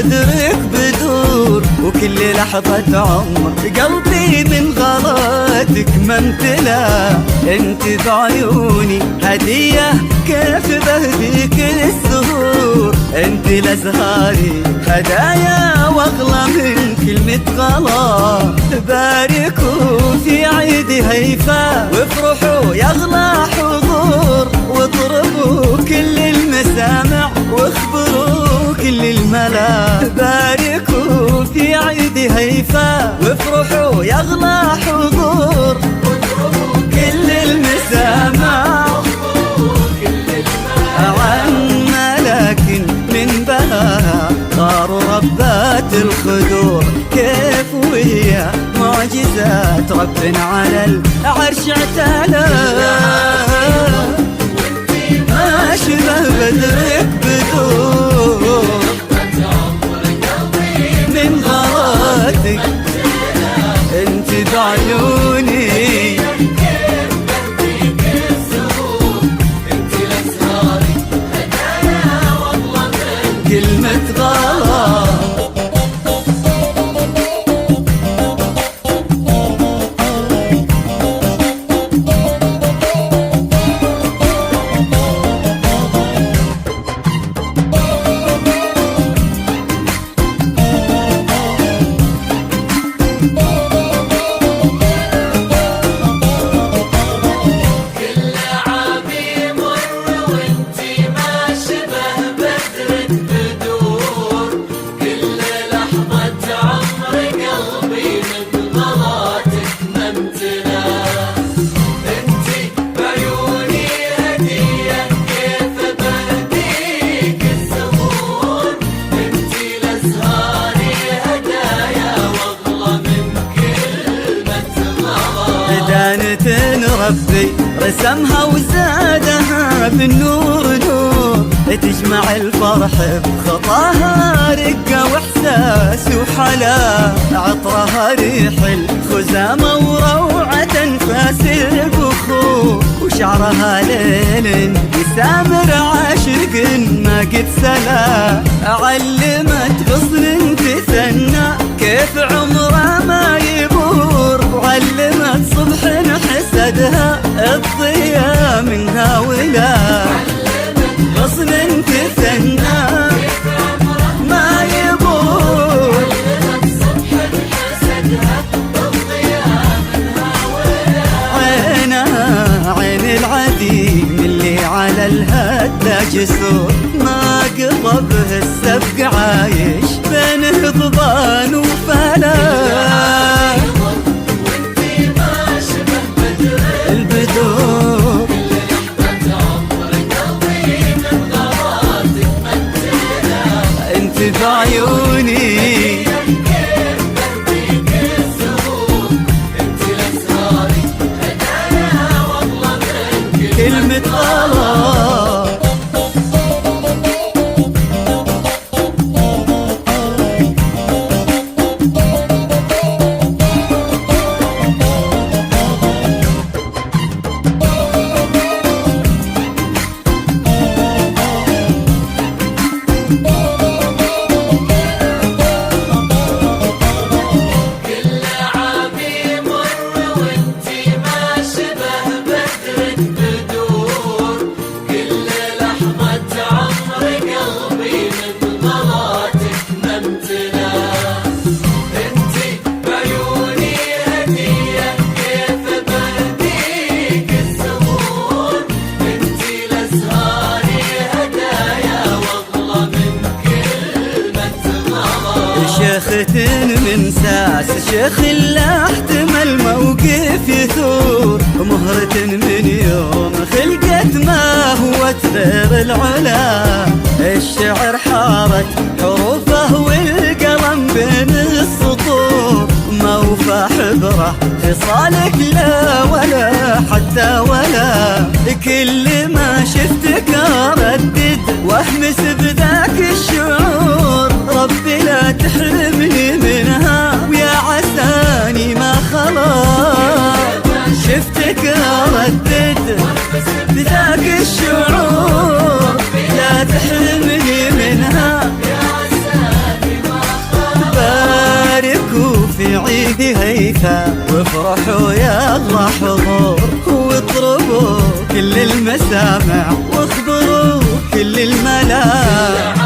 بدرك بدور، وكل لحظة عمر قلبي من غلاتك ما امتلا. انت بعيوني هدية كيف بهديك الزهور، انت لازهاري هدايا واغلى من كلمة غلا. باركوا في عيد هيفا وافرحوا يا اغلى حضور، واضربوا كل المسامع واخبروا كل الملا. باركوا في عيد هيفا وافرحوا يا اغلى حضور، واضربوا كل المسامع عنا. لكن من بهاها صاروا ربات الخدور، كيف ويا معجزات ربنا على العرش اعتلى. ما شبه بدرك بدور من غلاتك، انت بعيوني كلمة غلا. دانة ربي رسمها وزادها بالنور نور، تجمع الفرح بخطاها رقة واحساس وحلا. عطرها ريح الخزامة وروعة انفاس البخور، وشعرها ليل يسامر عاشق ما قد سلا. علمت غصن تثنى كيف عمره ما يبور، وعلمت صبح حسدها الضياء منها ولا. غصن تثنى ما يبور، عينها عين العديم اللي على الهدى جسور، ما قضبه السبق عايش بين هضبان وفلا. البدور انت بعيوني كلمة غلا. شيخة من ساس شيخ لا احتمل موقف يثور، مهرة من يوم خلقت ما هو تغير العلا. الشعر حارت حروفه والقلم بين السطور، موفى حبره خصالك لا ولا حتى ولا. كل ما شفتك اردد واحمس بذاك الشعور، ربي لا تحرمني منها ويا عساني ما خلاص. شفتك اردد بذاك الشعور، لا تحرمني منها هيثم وافرحوا يا الله حضور، واطربوا كل المسامع واخبروا كل الملاك.